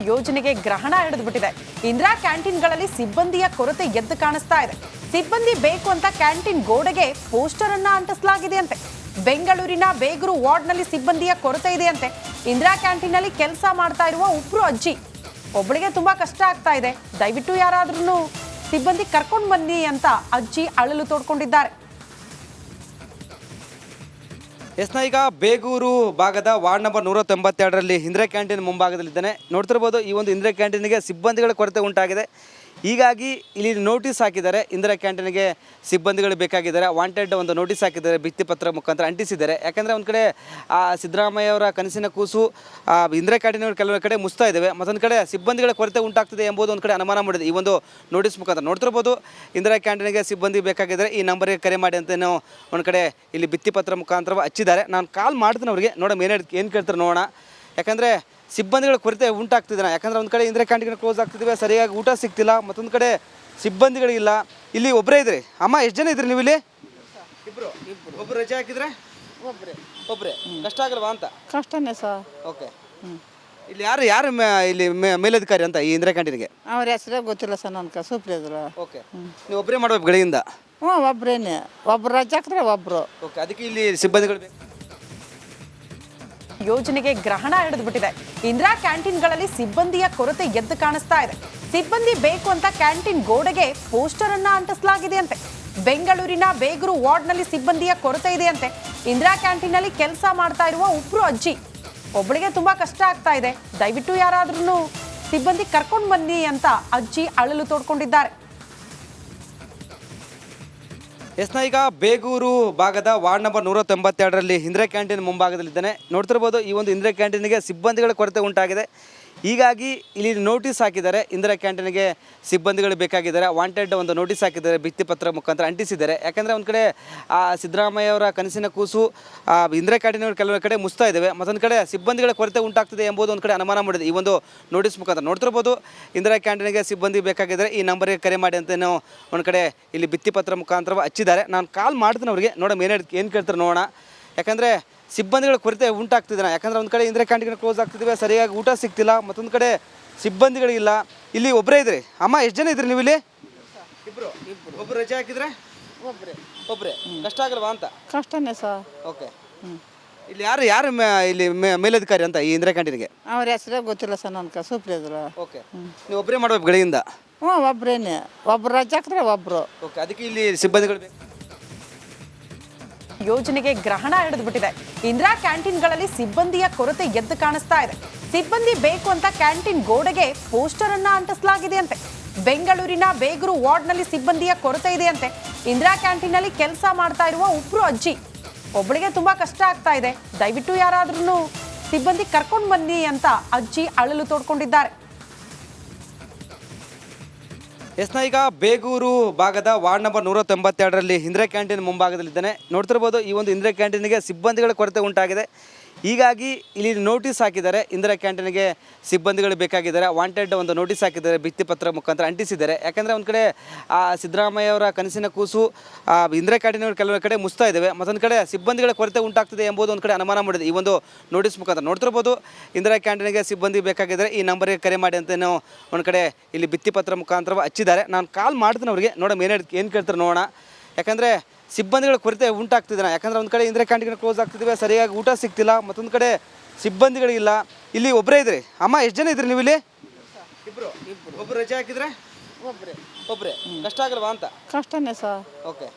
ಯೋಜನೆಗೆ ಗ್ರಹಣ ಹಿಡಿದ್ಬಿಟ್ಟಿದೆ. ಇಂದಿರಾ ಕ್ಯಾಂಟೀನ್ಗಳಲ್ಲಿ ಸಿಬ್ಬಂದಿಯ ಕೊರತೆ ಎದ್ದು ಕಾಣಿಸ್ತಾ ಇದೆ. ಸಿಬ್ಬಂದಿ ಬೇಕು ಅಂತ ಕ್ಯಾಂಟೀನ್ ಗೋಡೆಗೆ ಪೋಸ್ಟರ್ ಅನ್ನ ಅಂಟಿಸಲಾಗಿದೆಯಂತೆ. ಬೆಂಗಳೂರಿನ ಬೇಗೂರು ವಾರ್ಡ್ನಲ್ಲಿ ಸಿಬ್ಬಂದಿಯ ಕೊರತೆ ಇದೆಯಂತೆ. ಇಂದಿರಾ ಕ್ಯಾಂಟೀನ್ನಲ್ಲಿ ಕೆಲಸ ಮಾಡ್ತಾ ಇರುವ ಒಬ್ರು ಅಜ್ಜಿ ಒಬ್ಬಳಿಗೆ ತುಂಬಾ ಕಷ್ಟ ಆಗ್ತಾ ಇದೆ, ದಯವಿಟ್ಟು ಯಾರಾದ್ರೂ ಸಿಬ್ಬಂದಿ ಕರ್ಕೊಂಡು ಬನ್ನಿ ಅಂತ ಅಜ್ಜಿ ಅಳಲು ತೋಡ್ಕೊಂಡಿದ್ದಾರೆ. ಈಗ ಬೇಗೂರು ಭಾಗದ ವಾರ್ಡ್ ನಂಬರ್ 192ರಲ್ಲಿ ಇಂದಿರಾ ಕ್ಯಾಂಟೀನ್ ಮುಂಭಾಗದಲ್ಲಿದ್ದಾನೆ. ನೋಡ್ತಿರ್ಬೋದು, ಈ ಒಂದು ಇಂದಿರಾ ಕ್ಯಾಂಟೀನ್ಗೆ ಸಿಬ್ಬಂದಿಗಳ ಕೊರತೆ ಉಂಟಾಗಿದೆ. ಹೀಗಾಗಿ ಇಲ್ಲಿ ನೋಟಿಸ್ ಹಾಕಿದ್ದಾರೆ. ಇಂದಿರಾ ಕ್ಯಾಂಟೀನ್ಗೆ ಸಿಬ್ಬಂದಿಗಳು ಬೇಕಾಗಿದ್ದಾರೆ, ವಾಂಟೆಡ್ ಒಂದು ನೋಟಿಸ್ ಹಾಕಿದ್ದಾರೆ, ಭಿತ್ತಿಪತ್ರ ಮುಖಾಂತರ ಅಂಟಿಸಿದ್ದಾರೆ. ಯಾಕಂದರೆ ಒಂದು ಕಡೆ ಸಿದ್ದರಾಮಯ್ಯ ಅವರ ಕನಸಿನ ಕೂಸು ಇಂದಿರಾ ಕ್ಯಾಂಟೀನ್ಗಳು ಕೆಲವೊಂದು ಕಡೆ ಮುಸ್ತಾ ಇದ್ದಾವೆ, ಮತ್ತೊಂದು ಕಡೆ ಸಿಬ್ಬಂದಿಗಳ ಕೊರತೆ ಉಂಟಾಗ್ತಿದೆ ಎಂಬುದು ಒಂದು ಕಡೆ ಅನುಮಾನ ಮಾಡಿದೆ ಈ ಒಂದು ನೋಟಿಸ್ ಮುಖಾಂತರ. ನೋಡ್ತಿರ್ಬೋದು, ಇಂದಿರಾ ಕ್ಯಾಂಟೀನ್ಗೆ ಸಿಬ್ಬಂದಿ ಬೇಕಾಗಿದ್ದಾರೆ, ಈ ನಂಬರ್ಗೆ ಕರೆ ಮಾಡಿ ಅಂತ ಒಂದು ಕಡೆ ಇಲ್ಲಿ ಭಿತ್ತಿಪತ್ರ ಮುಖಾಂತರ ಹಚ್ಚಿದ್ದಾರೆ. ನಾನು ಕಾಲ್ ಮಾಡ್ತೀನಿ ಅವ್ರಿಗೆ, ನೋಡೋಣ ಏನು ಕೇಳ್ತಾರೆ ನೋಡೋಣ. ಯಾಕಂದರೆ ಸಿಬ್ಬಂದಿಗಳ ಕೊರತೆ ಉಂಟಾಗ್ತಿದ್ದಾನೆ. ಯಾಕಂದರೆ ಒಂದು ಕಡೆ ಇಂದಿರಾ ಕ್ಯಾಂಟೀನ್ ಕ್ಲೋಸ್ ಆಗ್ತಿದ್ದೀವಿ, ಸರಿಯಾಗಿ ಊಟ ಸಿಗ್ತಿಲ್ಲ, ಮತ್ತೊಂದು ಕಡೆ ಸಿಬ್ಬಂದಿಗಳಿಲ್ಲ. ಇಲ್ಲಿ ಒಬ್ಬರೇ ಇದ್ರಿ ಅಮ್ಮ? ಎಷ್ಟು ಜನ ಇದ್ರಿ ನೀವು ಇಲ್ಲಿ? ಒಬ್ಬರು ರಜೆ ಹಾಕಿದ್ರೆ ಒಬ್ಬರೇ ಕಷ್ಟ ಆಗಲ್ವಾ ಅಂತ? ಕಷ್ಟನೇ ಸರ್. ಓಕೆ, ಇಲ್ಲಿ ಯಾರು ಇಲ್ಲಿ ಮೇಲಧಿಕಾರಿ ಅಂತ ಈ ಇಂದಿರಾ ಕ್ಯಾಂಟೀನ್ಗೆ? ಅವ್ರ ಹೆಸರೇ ಗೊತ್ತಿಲ್ಲ ಸರ್ ನನಗೆ, ಸೂಪ್ರಿದ್ರು. ಓಕೆ, ನೀವು ಒಬ್ಬರೇ ಮಾಡ್ಬೇಕು ಬೆಳೆಯಿಂದ? ಹ್ಞೂ, ಒಬ್ಬರೇನೆ. ಒಬ್ರು ರಜೆ ಹಾಕಿದ್ರೆ ಒಬ್ಬರು. ಓಕೆ, ಅದಕ್ಕೆ ಇಲ್ಲಿ ಸಿಬ್ಬಂದಿಗಳು ಬೇಕು. ಯೋಜನೆಗೆ ಗ್ರಹಣ ಹಿಡಿದ್ಬಿಟ್ಟಿದೆ. ಇಂದಿರಾ ಕ್ಯಾಂಟೀನ್ಗಳಲ್ಲಿ ಸಿಬ್ಬಂದಿಯ ಕೊರತೆ ಎದ್ದು ಕಾಣಿಸ್ತಾ ಇದೆ. ಸಿಬ್ಬಂದಿ ಬೇಕು ಅಂತ ಕ್ಯಾಂಟೀನ್ ಗೋಡೆಗೆ ಪೋಸ್ಟರ್ ಅನ್ನ ಅಂಟಿಸಲಾಗಿದೆಯಂತೆ. ಬೆಂಗಳೂರಿನ ಬೇಗೂರು ವಾರ್ಡ್ನಲ್ಲಿ ಸಿಬ್ಬಂದಿಯ ಕೊರತೆ ಇದೆಯಂತೆ. ಇಂದಿರಾ ಕ್ಯಾಂಟೀನ್ನಲ್ಲಿ ಕೆಲಸ ಮಾಡ್ತಾ ಇರುವ ಒಬ್ರು ಅಜ್ಜಿ ಒಬ್ಬಳಿಗೆ ತುಂಬಾ ಕಷ್ಟ ಆಗ್ತಾ ಇದೆ, ದಯವಿಟ್ಟು ಯಾರಾದ್ರೂ ಸಿಬ್ಬಂದಿ ಕರ್ಕೊಂಡು ಬನ್ನಿ ಅಂತ ಅಜ್ಜಿ ಅಳಲು ತೋಡ್ಕೊಂಡಿದ್ದಾರೆ. ಈಗ ಬೇಗೂರು ಭಾಗದ ವಾರ್ಡ್ ನಂಬರ್ 192ರಲ್ಲಿ ಇಂದಿರಾ ಕ್ಯಾಂಟೀನ್ ಮುಂಭಾಗದಲ್ಲಿದ್ದಾನೆ. ನೋಡ್ತಿರ್ಬೋದು, ಈ ಒಂದು ಇಂದಿರಾ ಕ್ಯಾಂಟೀನ್ಗೆ ಸಿಬ್ಬಂದಿಗಳ ಕೊರತೆ ಉಂಟಾಗಿದೆ. ಹೀಗಾಗಿ ಇಲ್ಲಿ ನೋಟಿಸ್ ಹಾಕಿದ್ದಾರೆ. ಇಂದಿರಾ ಕ್ಯಾಂಟೀನ್ಗೆ ಸಿಬ್ಬಂದಿಗಳು ಬೇಕಾಗಿದ್ದಾರೆ, ವಾಂಟೆಡ್ ಒಂದು ನೋಟಿಸ್ ಹಾಕಿದ್ದಾರೆ, ಭಿತ್ತಿಪತ್ರ ಮುಖಾಂತರ ಅಂಟಿಸಿದ್ದಾರೆ. ಯಾಕಂದರೆ ಒಂದು ಕಡೆ ಸಿದ್ದರಾಮಯ್ಯ ಅವರ ಕನಸಿನ ಕೂಸು ಇಂದಿರಾ ಕ್ಯಾಂಟೀನ್ಗಳು ಕೆಲವೊಂದು ಕಡೆ ಮುಸ್ತಾ ಇದ್ದಾವೆ, ಮತ್ತೊಂದು ಕಡೆ ಸಿಬ್ಬಂದಿಗಳ ಕೊರತೆ ಉಂಟಾಗ್ತಿದೆ ಎಂಬುದು ಒಂದು ಕಡೆ ಅನುಮಾನ ಮಾಡಿದೆ ಈ ಒಂದು ನೋಟಿಸ್ ಮುಖಾಂತರ. ನೋಡ್ತಿರ್ಬೋದು, ಇಂದಿರಾ ಕ್ಯಾಂಟೀನ್ಗೆ ಸಿಬ್ಬಂದಿ ಬೇಕಾಗಿದ್ದಾರೆ, ಈ ನಂಬರ್ಗೆ ಕರೆ ಮಾಡಿ ಅಂತ ಒಂದು ಕಡೆ ಇಲ್ಲಿ ಭಿತ್ತಿಪತ್ರ ಮುಖಾಂತರ ಹಚ್ಚಿದ್ದಾರೆ. ನಾನು ಕಾಲ್ ಮಾಡ್ತೀನಿ ಅವ್ರಿಗೆ, ನೋಡೋಣ ಏನು ಕೇಳ್ತಾರೆ ನೋಡೋಣ. ಯಾಕಂದರೆ ಸಿಬ್ಬಂದಿಗಳ ಕೊರತೆ ಉಂಟಾಗ್ತಿದ್ದಾನೆ. ಯಾಕಂದರೆ ಒಂದು ಕಡೆ ಇಂದಿರಾ ಕ್ಯಾಂಟೀನ್ ಕ್ಲೋಸ್ ಆಗ್ತಿದ್ದೀವಿ, ಸರಿಯಾಗಿ ಊಟ ಸಿಗ್ತಿಲ್ಲ, ಮತ್ತೊಂದು ಕಡೆ ಸಿಬ್ಬಂದಿಗಳಿಲ್ಲ. ಇಲ್ಲಿ ಒಬ್ಬರೇ ಇದ್ರಿ ಅಮ್ಮ? ಎಷ್ಟು ಜನ ಇದ್ರಿ ನೀವು ಇಲ್ಲಿ? ಒಬ್ಬರು ರಜೆ ಹಾಕಿದ್ರೆ ಒಬ್ಬರೇ ಕಷ್ಟ ಆಗಲ್ವಾ ಅಂತ? ಕಷ್ಟನೇ ಸರ್. ಓಕೆ, ಇಲ್ಲಿ ಯಾರು ಇಲ್ಲಿ ಮೇಲಧಿಕಾರಿ ಅಂತ ಈ ಇಂದಿರಾ ಕ್ಯಾಂಟೀನ್ಗೆ? ಅವ್ರ ಹೆಸರೇ ಗೊತ್ತಿಲ್ಲ ಸರ್ ನನಗೆ, ಸೂಪ್ರಿದ್ರು. ಓಕೆ, ನೀವು ಒಬ್ಬರೇ ಮಾಡ್ಬೇಕು ಬೆಳೆಯಿಂದ? ಹ್ಞೂ, ಒಬ್ಬರೇನೆ. ಒಬ್ರು ರಜೆ ಹಾಕಿದ್ರೆ ಒಬ್ಬರು. ಓಕೆ, ಅದಕ್ಕೆ ಇಲ್ಲಿ ಸಿಬ್ಬಂದಿಗಳು ಬೇಕು. ಯೋಜನೆಗೆ ಗ್ರಹಣ ಹಿಡಿದ್ಬಿಟ್ಟಿದೆ. ಇಂದಿರಾ ಕ್ಯಾಂಟೀನ್ಗಳಲ್ಲಿ ಸಿಬ್ಬಂದಿಯ ಕೊರತೆ ಎದ್ದು ಕಾಣಿಸ್ತಾ ಇದೆ. ಸಿಬ್ಬಂದಿ ಬೇಕು ಅಂತ ಕ್ಯಾಂಟೀನ್ ಗೋಡೆಗೆ ಪೋಸ್ಟರ್ ಅನ್ನ ಅಂಟಿಸಲಾಗಿದೆಯಂತೆ. ಬೆಂಗಳೂರಿನ ಬೇಗೂರು ವಾರ್ಡ್ನಲ್ಲಿ ಸಿಬ್ಬಂದಿಯ ಕೊರತೆ ಇದೆಯಂತೆ. ಇಂದಿರಾ ಕ್ಯಾಂಟೀನ್ನಲ್ಲಿ ಕೆಲಸ ಮಾಡ್ತಾ ಇರುವ ಒಬ್ರು ಅಜ್ಜಿ ಒಬ್ಬಳಿಗೆ ತುಂಬಾ ಕಷ್ಟ ಆಗ್ತಾ ಇದೆ, ದಯವಿಟ್ಟು ಯಾರಾದ್ರೂ ಸಿಬ್ಬಂದಿ ಕರ್ಕೊಂಡು ಬನ್ನಿ ಅಂತ ಅಜ್ಜಿ ಅಳಲು ತೋಡ್ಕೊಂಡಿದ್ದಾರೆ. ಈಗ ಬೇಗೂರು ಭಾಗದ ವಾರ್ಡ್ ನಂಬರ್ 192ರಲ್ಲಿ ಇಂದಿರಾ ಕ್ಯಾಂಟೀನ್ ಮುಂಭಾಗದಲ್ಲಿದ್ದಾನೆ. ನೋಡ್ತಿರ್ಬೋದು, ಈ ಒಂದು ಇಂದಿರಾ ಕ್ಯಾಂಟೀನ್ಗೆ ಸಿಬ್ಬಂದಿಗಳ ಕೊರತೆ ಉಂಟಾಗಿದೆ. ಹೀಗಾಗಿ ಇಲ್ಲಿ ನೋಟಿಸ್ ಹಾಕಿದ್ದಾರೆ. ಇಂದಿರಾ ಕ್ಯಾಂಟೀನ್ಗೆ ಸಿಬ್ಬಂದಿಗಳು ಬೇಕಾಗಿದ್ದಾರೆ, ವಾಂಟೆಡ್ ಒಂದು ನೋಟಿಸ್ ಹಾಕಿದ್ದಾರೆ, ಭಿತ್ತಿಪತ್ರ ಮುಖಾಂತರ ಅಂಟಿಸಿದ್ದಾರೆ. ಯಾಕಂದರೆ ಒಂದು ಕಡೆ ಸಿದ್ದರಾಮಯ್ಯ ಅವರ ಕನಸಿನ ಕೂಸು ಇಂದಿರಾ ಕ್ಯಾಂಟೀನ್ಗಳು ಕೆಲವೊಂದು ಕಡೆ ಮುಸ್ತಾ ಇದ್ದಾವೆ, ಮತ್ತೊಂದು ಕಡೆ ಸಿಬ್ಬಂದಿಗಳ ಕೊರತೆ ಉಂಟಾಗ್ತಿದೆ ಎಂಬುದು ಒಂದು ಕಡೆ ಅನುಮಾನ ಮಾಡಿದೆ ಈ ಒಂದು ನೋಟಿಸ್ ಮುಖಾಂತರ. ನೋಡ್ತಿರ್ಬೋದು, ಇಂದಿರಾ ಕ್ಯಾಂಟೀನ್ಗೆ ಸಿಬ್ಬಂದಿ ಬೇಕಾಗಿದ್ದಾರೆ, ಈ ನಂಬರ್ಗೆ ಕರೆ ಮಾಡಿ ಅಂತ ಒಂದು ಕಡೆ ಇಲ್ಲಿ ಭಿತ್ತಿಪತ್ರ ಮುಖಾಂತರ ಹಚ್ಚಿದ್ದಾರೆ. ನಾನು ಕಾಲ್ ಮಾಡ್ತೀನಿ ಅವ್ರಿಗೆ, ನೋಡೋಣ ಏನು ಕೇಳ್ತಾರೆ ನೋಡೋಣ. ಯಾಕಂದರೆ ಸಿಬ್ಬಂದಿಗಳ ಕೊರತೆ ಉಂಟಾಗ್ತಿದ್ದಾನೆ. ಯಾಕಂದರೆ ಒಂದು ಕಡೆ ಇಂದಿರಾ ಕ್ಯಾಂಟೀನ್ ಕ್ಲೋಸ್ ಆಗ್ತಿದ್ದೀವಿ, ಸರಿಯಾಗಿ ಊಟ ಸಿಗ್ತಿಲ್ಲ, ಮತ್ತೊಂದು ಕಡೆ ಸಿಬ್ಬಂದಿಗಳಿಲ್ಲ. ಇಲ್ಲಿ ಒಬ್ಬರೇ ಇದ್ರಿ ಅಮ್ಮ? ಎಷ್ಟು ಜನ ಇದ್ರಿ ನೀವು ಇಲ್ಲಿ? ಒಬ್ಬರು ರಜೆ ಹಾಕಿದ್ರೆ ಒಬ್ಬರೇ ಕಷ್ಟ ಆಗಲ್ವಾ ಅಂತ? ಕಷ್ಟನೇ ಸರ್. ಓಕೆ,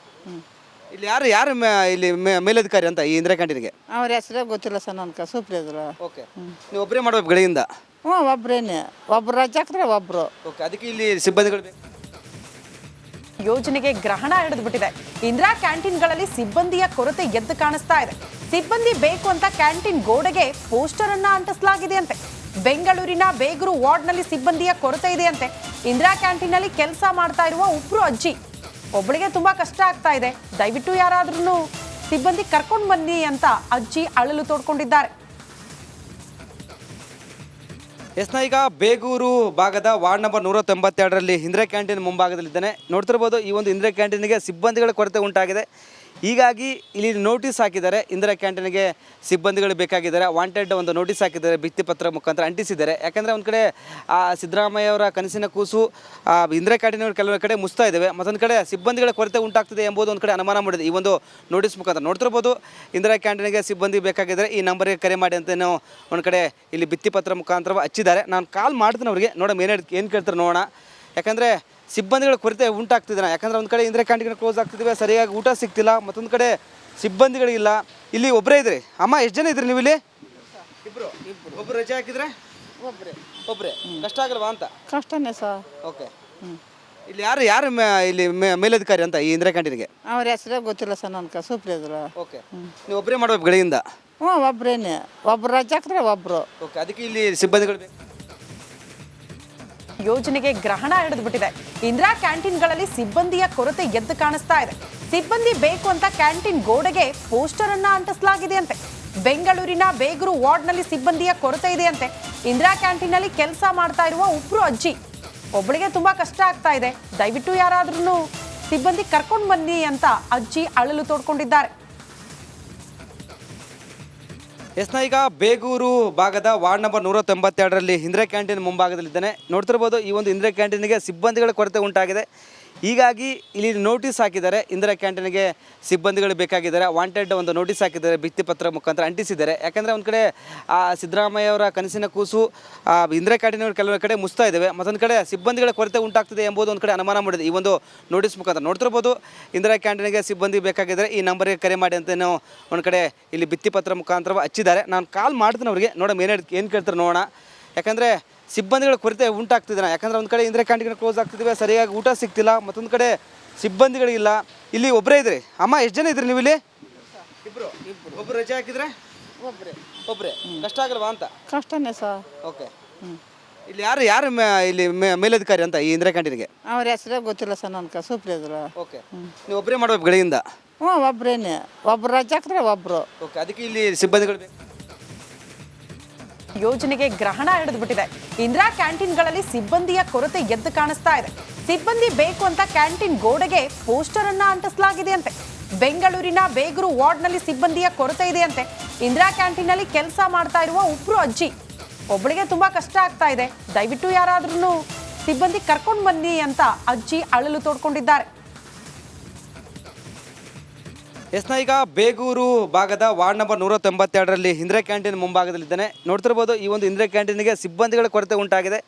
ಇಲ್ಲಿ ಯಾರು ಇಲ್ಲಿ ಮೇಲಧಿಕಾರಿ ಅಂತ ಈ ಇಂದಿರಾ ಕ್ಯಾಂಟೀನ್ಗೆ? ಅವ್ರ ಹೆಸರೇ ಗೊತ್ತಿಲ್ಲ ಸರ್ ನನಗೆ, ಸೂಪ್ರಿದ್ರು. ಓಕೆ, ನೀವು ಒಬ್ಬರೇ ಮಾಡ್ಬೇಕು ಬೆಳೆಯಿಂದ? ಹ್ಞೂ, ಒಬ್ಬರೇನೆ. ಒಬ್ರು ರಜೆ ಹಾಕಿದ್ರೆ ಒಬ್ಬರು. ಓಕೆ, ಅದಕ್ಕೆ ಇಲ್ಲಿ ಸಿಬ್ಬಂದಿಗಳು ಬೇಕು. ಯೋಜನೆಗೆ ಗ್ರಹಣ ಹಿಡಿದ್ಬಿಟ್ಟಿದೆ. ಇಂದಿರಾ ಕ್ಯಾಂಟೀನ್ಗಳಲ್ಲಿ ಸಿಬ್ಬಂದಿಯ ಕೊರತೆ ಎದ್ದು ಕಾಣಿಸ್ತಾ ಇದೆ. ಸಿಬ್ಬಂದಿ ಬೇಕು ಅಂತ ಕ್ಯಾಂಟೀನ್ ಗೋಡೆಗೆ ಪೋಸ್ಟರ್ ಅನ್ನ ಅಂಟಿಸಲಾಗಿದೆಯಂತೆ. ಬೆಂಗಳೂರಿನ ಬೇಗೂರು ವಾರ್ಡ್ನಲ್ಲಿ ಸಿಬ್ಬಂದಿಯ ಕೊರತೆ ಇದೆಯಂತೆ. ಇಂದಿರಾ ಕ್ಯಾಂಟೀನ್ನಲ್ಲಿ ಕೆಲಸ ಮಾಡ್ತಾ ಇರುವ ಒಬ್ರು ಅಜ್ಜಿ ಒಬ್ಬಳಿಗೆ ತುಂಬಾ ಕಷ್ಟ ಆಗ್ತಾ ಇದೆ, ದಯವಿಟ್ಟು ಯಾರಾದ್ರೂ ಸಿಬ್ಬಂದಿ ಕರ್ಕೊಂಡು ಬನ್ನಿ ಅಂತ ಅಜ್ಜಿ ಅಳಲು ತೋಡ್ಕೊಂಡಿದ್ದಾರೆ. ಈಗ ಬೇಗೂರು ಭಾಗದ ವಾರ್ಡ್ ನಂಬರ್ 192ರಲ್ಲಿ ಇಂದಿರಾ ಕ್ಯಾಂಟೀನ್ ಮುಂಭಾಗದಲ್ಲಿದ್ದಾನೆ. ನೋಡ್ತಿರ್ಬೋದು, ಈ ಒಂದು ಇಂದಿರಾ ಕ್ಯಾಂಟೀನ್ಗೆ ಸಿಬ್ಬಂದಿಗಳ ಕೊರತೆ ಉಂಟಾಗಿದೆ. ಹೀಗಾಗಿ ಇಲ್ಲಿ ನೋಟಿಸ್ ಹಾಕಿದ್ದಾರೆ. ಇಂದಿರಾ ಕ್ಯಾಂಟೀನ್ಗೆ ಸಿಬ್ಬಂದಿಗಳು ಬೇಕಾಗಿದ್ದಾರೆ, ವಾಂಟೆಡ್ ಒಂದು ನೋಟಿಸ್ ಹಾಕಿದ್ದಾರೆ, ಭಿತ್ತಿಪತ್ರ ಮುಖಾಂತರ ಅಂಟಿಸಿದ್ದಾರೆ. ಯಾಕಂದರೆ ಒಂದು ಕಡೆ ಸಿದ್ದರಾಮಯ್ಯ ಅವರ ಕನಸಿನ ಕೂಸು ಇಂದಿರಾ ಕ್ಯಾಂಟೀನ್ ಕೆಲವು ಕಡೆ ಮುಸ್ತಾ ಇದ್ದಾವೆ, ಮತ್ತೊಂದು ಕಡೆ ಸಿಬ್ಬಂದಿಗಳ ಕೊರತೆ ಉಂಟಾಗ್ತಿದೆ ಎಂಬುದು ಒಂದು ಕಡೆ ಅನುಮಾನ ಮಾಡಿದೆ ಈ ಒಂದು ನೋಟಿಸ್ ಮುಖಾಂತರ. ನೋಡ್ತಿರ್ಬೋದು, ಇಂದಿರಾ ಕ್ಯಾಂಟೀನ್ಗೆ ಸಿಬ್ಬಂದಿ ಬೇಕಾಗಿದ್ದಾರೆ, ಈ ನಂಬರ್ಗೆ ಕರೆ ಮಾಡಿ ಅಂತ ಒಂದು ಕಡೆ ಇಲ್ಲಿ ಭಿತ್ತಿಪತ್ರ ಮುಖಾಂತರ ಹಚ್ಚಿದ್ದಾರೆ. ನಾನು ಕಾಲ್ ಮಾಡ್ತೀನಿ ಅವರಿಗೆ, ನೋಡೋಣ ಏನು ಕೇಳ್ತಾರೆ ನೋಡೋಣ. ಯಾಕಂದರೆ ಸಿಬ್ಬಂದಿಗಳ ಕೊರತೆ ಉಂಟಾಗ್ತಿದೆ. ಯಾಕಂದರೆ ಒಂದು ಕಡೆ ಇಂದಿರಾ ಕ್ಯಾಂಟೀನ್ ಕ್ಲೋಸ್ ಆಗ್ತಿದ್ದೀವಿ, ಸರಿಯಾಗಿ ಊಟ ಸಿಗ್ತಿಲ್ಲ, ಮತ್ತೊಂದು ಕಡೆ ಸಿಬ್ಬಂದಿಗಳಿಲ್ಲ. ಇಲ್ಲಿ ಒಬ್ಬರೇ ಇದ್ರಿ ಅಮ್ಮ, ಎಷ್ಟು ಜನ ಇದ್ರಿ ನೀವು ಇಲ್ಲಿ? ಇಬ್ಬರು. ಒಬ್ಬರು ರಜೆ ಹಾಕಿದ್ರೆ ಒಬ್ಬರೇ ಕಷ್ಟ ಆಗಲ್ವಾ ಅಂತ? ಕಷ್ಟನೇ ಸರ್. ಓಕೆ. ಇಲ್ಲಿ ಯಾರು ಇಲ್ಲಿ ಮೇಲಧಿಕಾರಿ ಅಂತ ಈ ಇಂದಿರಾ ಕ್ಯಾಂಟೀನ್ಗೆ? ಅವ್ರ ಹೆಸರೇ ಗೊತ್ತಿಲ್ಲ ಸರ್ ನನ್ಗೆ, ಸೂಪ್ರಿದ್ರು. ಓಕೆ. ನೀವು ಒಬ್ಬರೇ ಮಾಡ್ಬೇಕು ಬೆಳಗಿಂದ? ಹ್ಞೂ ಒಬ್ರೇನೆ, ಒಬ್ರು ರಜೆ ಹಾಕಿದ್ರೆ ಒಬ್ಬರು. ಓಕೆ. ಅದಕ್ಕೆ ಇಲ್ಲಿ ಸಿಬ್ಬಂದಿಗಳು ಬೇಕು. ಯೋಜನೆಗೆ ಗ್ರಹಣ ಹಿಡಿದ್ಬಿಟ್ಟಿದೆ. ಇಂದಿರಾ ಕ್ಯಾಂಟೀನ್ಗಳಲ್ಲಿ ಸಿಬ್ಬಂದಿಯ ಕೊರತೆ ಎದ್ದು ಕಾಣಿಸ್ತಾ ಇದೆ. ಸಿಬ್ಬಂದಿ ಬೇಕು ಅಂತ ಕ್ಯಾಂಟೀನ್ ಗೋಡೆಗೆ ಪೋಸ್ಟರ್ ಅನ್ನ ಅಂಟಿಸಲಾಗಿದೆಯಂತೆ. ಬೆಂಗಳೂರಿನ ಬೇಗೂರು ವಾರ್ಡ್ನಲ್ಲಿ ಸಿಬ್ಬಂದಿಯ ಕೊರತೆ ಇದೆಯಂತೆ. ಇಂದಿರಾ ಕ್ಯಾಂಟೀನ್ನಲ್ಲಿ ಕೆಲಸ ಮಾಡ್ತಾ ಇರುವ ಒಬ್ರು ಅಜ್ಜಿ ಒಬ್ಬಳಿಗೆ ತುಂಬಾ ಕಷ್ಟ ಆಗ್ತಾ ಇದೆ, ದಯವಿಟ್ಟು ಯಾರಾದ್ರೂ ಸಿಬ್ಬಂದಿ ಕರ್ಕೊಂಡು ಬನ್ನಿ ಅಂತ ಅಜ್ಜಿ ಅಳಲು ತೋಡ್ಕೊಂಡಿದ್ದಾರೆ. ಈಗ ಬೇಗೂರು ಭಾಗದ ವಾರ್ಡ್ ನಂಬರ್ 192ರಲ್ಲಿ ಇಂದಿರಾ ಕ್ಯಾಂಟೀನ್ ಮುಂಭಾಗದಲ್ಲಿದ್ದಾನೆ. ನೋಡ್ತಿರ್ಬೋದು, ಈ ಒಂದು ಇಂದಿರಾ ಕ್ಯಾಂಟೀನ್ಗೆ ಸಿಬ್ಬಂದಿಗಳ ಕೊರತೆ ಉಂಟಾಗಿದೆ. ಹೀಗಾಗಿ ಇಲ್ಲಿ ನೋಟಿಸ್ ಹಾಕಿದ್ದಾರೆ. ಇಂದಿರಾ ಕ್ಯಾಂಟೀನ್ಗೆ ಸಿಬ್ಬಂದಿಗಳು ಬೇಕಾಗಿದ್ದಾರೆ, ವಾಂಟೆಡ್ ಒಂದು ನೋಟಿಸ್ ಹಾಕಿದ್ದಾರೆ, ಭಿತ್ತಿಪತ್ರ ಮುಖಾಂತರ ಅಂಟಿಸಿದ್ದಾರೆ. ಯಾಕಂದರೆ ಒಂದು ಕಡೆ ಸಿದ್ದರಾಮಯ್ಯ ಅವರ ಕನಸಿನ ಕೂಸು ಇಂದಿರಾ ಕ್ಯಾಂಟೀನ್ ಕೆಲವು ಕಡೆ ಮುಸ್ತಾ ಇದ್ದಾವೆ, ಮತ್ತೊಂದು ಕಡೆ ಸಿಬ್ಬಂದಿಗಳ ಕೊರತೆ ಉಂಟಾಗ್ತಿದೆ ಎಂಬುದು ಒಂದು ಕಡೆ ಅನುಮಾನ ಮಾಡಿದೆ ಈ ಒಂದು ನೋಟಿಸ್ ಮುಖಾಂತರ. ನೋಡ್ತಿರ್ಬೋದು, ಇಂದಿರಾ ಕ್ಯಾಂಟೀನ್ಗೆ ಸಿಬ್ಬಂದಿ ಬೇಕಾಗಿದ್ದಾರೆ, ಈ ನಂಬರ್ಗೆ ಕರೆ ಮಾಡಿ ಅಂತ ಒಂದು ಕಡೆ ಇಲ್ಲಿ ಭಿತ್ತಿಪತ್ರ ಮುಖಾಂತರ ಹಚ್ಚಿದ್ದಾರೆ. ನಾನು ಕಾಲ್ ಮಾಡ್ತೀನಿ ಅವರಿಗೆ, ನೋಡೋಣ ಏನು ಕೇಳ್ತಾರೆ ನೋಡೋಣ. ಯಾಕಂದರೆ ಸಿಬ್ಬಂದಿಗಳ ಕೊರತೆ ಉಂಟಾಗ್ತಿದೆ. ಯಾಕಂದರೆ ಒಂದು ಕಡೆ ಇಂದಿರಾ ಕ್ಯಾಂಟೀನ್ ಕ್ಲೋಸ್ ಆಗ್ತಿದ್ದೀವಿ, ಸರಿಯಾಗಿ ಊಟ ಸಿಗ್ತಿಲ್ಲ, ಮತ್ತೊಂದು ಕಡೆ ಸಿಬ್ಬಂದಿಗಳಿಲ್ಲ. ಇಲ್ಲಿ ಒಬ್ಬರೇ ಇದ್ರಿ ಅಮ್ಮ, ಎಷ್ಟು ಜನ ಇದ್ರಿ ನೀವು ಇಲ್ಲಿ? ಇಬ್ಬರು. ಒಬ್ಬರು ರಜೆ ಹಾಕಿದ್ರೆ ಒಬ್ಬರೇ ಕಷ್ಟ ಆಗಲ್ವಾ ಅಂತ? ಕಷ್ಟನೇ ಸರ್. ಓಕೆ. ಇಲ್ಲಿ ಯಾರು ಇಲ್ಲಿ ಮೇಲಧಿಕಾರಿ ಅಂತ ಈ ಇಂದಿರಾ ಕ್ಯಾಂಟೀನ್ಗೆ? ಅವ್ರ ಹೆಸರೇ ಗೊತ್ತಿಲ್ಲ ಸರ್ ನನ್ಗೆ, ಸೂಪ್ರಿದ್ರು. ಓಕೆ. ನೀವು ಒಬ್ಬರೇ ಮಾಡ್ಬೇಕು ಬೆಳಗಿಂದ? ಹ್ಞೂ ಒಬ್ರೇನೆ, ಒಬ್ರು ರಜೆ ಹಾಕಿದ್ರೆ ಒಬ್ಬರು. ಓಕೆ. ಅದಕ್ಕೆ ಇಲ್ಲಿ ಸಿಬ್ಬಂದಿಗಳು ಬೇಕು. ಯೋಜನೆಗೆ ಗ್ರಹಣ ಹಿಡಿದ್ಬಿಟ್ಟಿದೆ. ಇಂದಿರಾ ಕ್ಯಾಂಟೀನ್ಗಳಲ್ಲಿ ಸಿಬ್ಬಂದಿಯ ಕೊರತೆ ಎದ್ದು ಕಾಣಿಸ್ತಾ ಇದೆ. ಸಿಬ್ಬಂದಿ ಬೇಕು ಅಂತ ಕ್ಯಾಂಟೀನ್ ಗೋಡೆಗೆ ಪೋಸ್ಟರ್ ಅನ್ನ ಅಂಟಿಸಲಾಗಿದೆಯಂತೆ. ಬೆಂಗಳೂರಿನ ಬೇಗೂರು ವಾರ್ಡ್ನಲ್ಲಿ ಸಿಬ್ಬಂದಿಯ ಕೊರತೆ ಇದೆಯಂತೆ. ಇಂದಿರಾ ಕ್ಯಾಂಟೀನ್ನಲ್ಲಿ ಕೆಲಸ ಮಾಡ್ತಾ ಇರುವ ಒಬ್ರು ಅಜ್ಜಿ ಒಬ್ಬಳಿಗೆ ತುಂಬಾ ಕಷ್ಟ ಆಗ್ತಾ ಇದೆ, ದಯವಿಟ್ಟು ಯಾರಾದ್ರೂ ಸಿಬ್ಬಂದಿ ಕರ್ಕೊಂಡು ಬನ್ನಿ ಅಂತ ಅಜ್ಜಿ ಅಳಲು ತೋಡ್ಕೊಂಡಿದ್ದಾರೆ. ಈಗ ಬೇಗೂರು ಭಾಗದ ವಾರ್ಡ್ ನಂಬರ್ 192ರಲ್ಲಿ ಇಂದಿರಾ ಕ್ಯಾಂಟೀನ್ ಮುಂಭಾಗದಲ್ಲಿದ್ದಾನೆ. ನೋಡ್ತಿರ್ಬೋದು, ಈ ಒಂದು ಇಂದಿರಾ ಕ್ಯಾಂಟೀನ್ಗೆ ಸಿಬ್ಬಂದಿಗಳ ಕೊರತೆ ಉಂಟಾಗಿದೆ.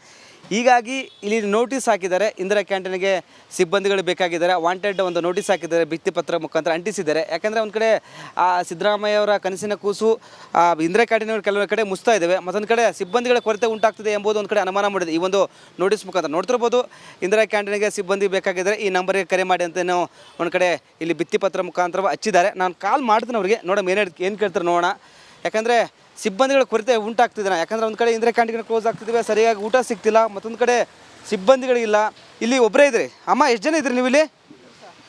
ಹೀಗಾಗಿ ಇಲ್ಲಿ ನೋಟಿಸ್ ಹಾಕಿದ್ದಾರೆ. ಇಂದಿರಾ ಕ್ಯಾಂಟೀನ್ಗೆ ಸಿಬ್ಬಂದಿಗಳು ಬೇಕಾಗಿದ್ದಾರೆ, ವಾಂಟೆಡ್ ಒಂದು ನೋಟಿಸ್ ಹಾಕಿದ್ದಾರೆ, ಭಿತ್ತಿಪತ್ರ ಮುಖಾಂತರ ಅಂಟಿಸಿದ್ದಾರೆ. ಯಾಕಂದರೆ ಒಂದು ಕಡೆ ಸಿದ್ದರಾಮಯ್ಯ ಅವರ ಕನಸಿನ ಕೂಸು ಇಂದಿರಾ ಕ್ಯಾಂಟೀನ್ ಕೆಲವು ಕಡೆ ಮುಸ್ತಾ ಇದ್ದಾವೆ, ಮತ್ತೊಂದು ಕಡೆ ಸಿಬ್ಬಂದಿಗಳ ಕೊರತೆ ಉಂಟಾಗ್ತಿದೆ ಎಂಬುದು ಒಂದು ಕಡೆ ಅನುಮಾನ ಮಾಡಿದೆ ಈ ಒಂದು ನೋಟಿಸ್ ಮುಖಾಂತರ. ನೋಡ್ತಿರ್ಬೋದು, ಇಂದಿರಾ ಕ್ಯಾಂಟೀನ್ಗೆ ಸಿಬ್ಬಂದಿ ಬೇಕಾಗಿದ್ದಾರೆ, ಈ ನಂಬರ್ಗೆ ಕರೆ ಮಾಡಿ ಅಂತ ಒಂದು ಕಡೆ ಇಲ್ಲಿ ಭಿತ್ತಿಪತ್ರ ಮುಖಾಂತರ ಹಚ್ಚಿದ್ದಾರೆ. ನಾನು ಕಾಲ್ ಮಾಡ್ತೀನಿ ಅವರಿಗೆ, ನೋಡೋಣ ಏನು ಕೇಳ್ತಾರೆ ನೋಡೋಣ. ಯಾಕಂದರೆ ಸಿಬ್ಬಂದಿಗಳ ಕೊರತೆ ಉಂಟಾಗ್ತಿದೆ. ಯಾಕಂದರೆ ಒಂದು ಕಡೆ ಇಂದಿರಾ ಕ್ಯಾಂಟೀನ್ ಕ್ಲೋಸ್ ಆಗ್ತಿದ್ದೀವಿ, ಸರಿಯಾಗಿ ಊಟ ಸಿಗ್ತಿಲ್ಲ, ಮತ್ತೊಂದು ಕಡೆ ಸಿಬ್ಬಂದಿಗಳಿಲ್ಲ. ಇಲ್ಲಿ ಒಬ್ಬರೇ ಇದ್ರಿ ಅಮ್ಮ, ಎಷ್ಟು ಜನ ಇದ್ರಿ ನೀವು ಇಲ್ಲಿ?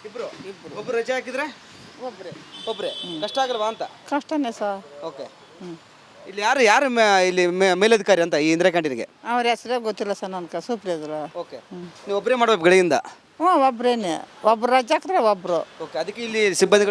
ಇಬ್ಬರು. ಒಬ್ಬರು ರಜೆ ಹಾಕಿದ್ರೆ ಒಬ್ಬರೇ ಕಷ್ಟ ಆಗಲ್ವಾ ಅಂತ? ಕಷ್ಟನೇ ಸರ್. ಓಕೆ. ಇಲ್ಲಿ ಯಾರು ಇಲ್ಲಿ ಮೇಲಧಿಕಾರಿ ಅಂತ ಈ ಇಂದಿರಾ ಕ್ಯಾಂಟೀನ್ಗೆ? ಅವ್ರ ಹೆಸರೇ ಗೊತ್ತಿಲ್ಲ ಸರ್ ನನ್ಗೆ, ಸೂಪ್ರಿದ್ರು. ಓಕೆ. ನೀವು ಒಬ್ಬರೇ ಮಾಡ್ಬೇಕು ಬೆಳಗಿಂದ? ಹ್ಞೂ ಒಬ್ರೇನೆ, ಒಬ್ರು ರಜೆ ಹಾಕಿದ್ರೆ ಒಬ್ಬರು. ಓಕೆ. ಅದಕ್ಕೆ ಇಲ್ಲಿ ಸಿಬ್ಬಂದಿಗಳು